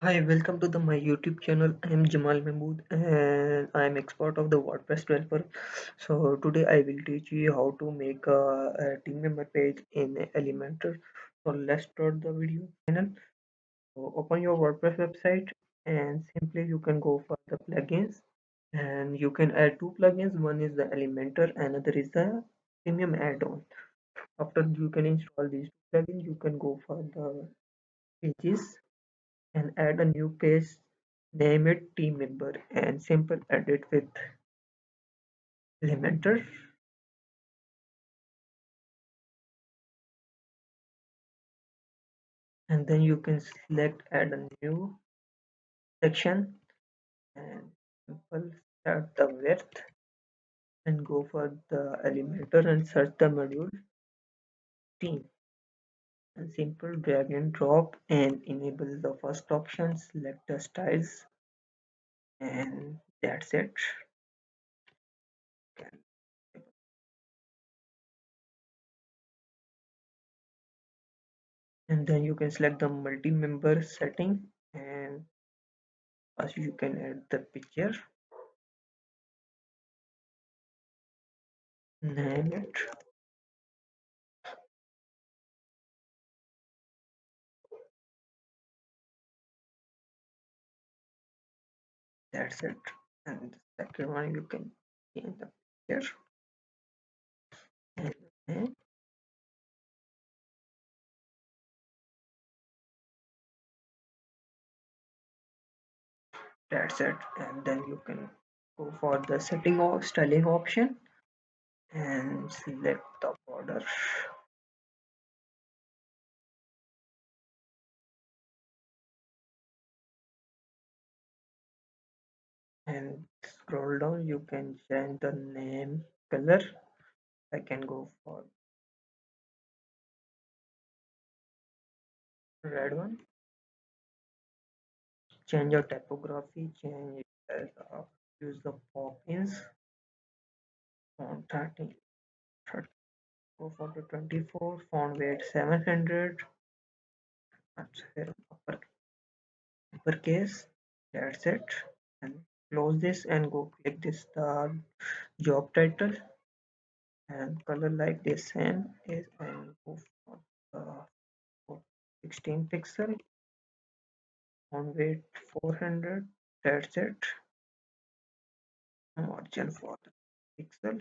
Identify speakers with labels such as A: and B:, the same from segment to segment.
A: Hi, welcome to my YouTube channel. I am Jamal Mehmood and I am expert of the WordPress developer. So today I will teach you how to make a team member page in Elementor. So let's start the video channel. So open your WordPress website and simply you can go for the plugins and you can add two plugins. One is the Elementor, another is the premium add-on. After you can install these two plugins, you can go for the pages and add a new page, name it team member and simple edit with Elementor, and then you can select add a new section and simple start the width and go for the Elementor and search the module team and simple drag and drop and enable the first option, select the styles, and that's it. And then you can select the multi-member setting and as you can add the picture, name it, that's it. And the second one you can change the picture and name, that's it. And then you can go for the setting or styling option and select the border and scroll down. You can change the name color. I can go for red one. Change your typography, change it as use the pop-ins font 30, go for the 24 font weight 700. That's here uppercase, that's it, and close this and go click this the job title and color like this and is and go for the 16 pixel on weight 400, that's it, margin for the pixel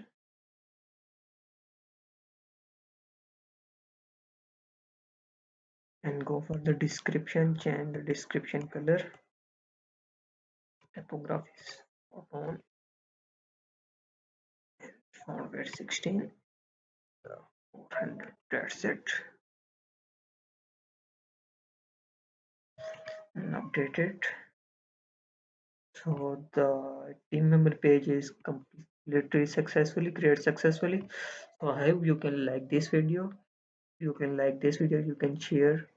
A: and go for the description, change the description color, typography is on font weight 16, 400, that's it, and update it. So the team member page is completely successfully created successfully. So I hope you can like this video. You can like this video, you can share,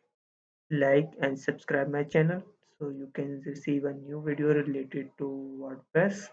A: like and subscribe my channel so you can receive a new video related to WordPress.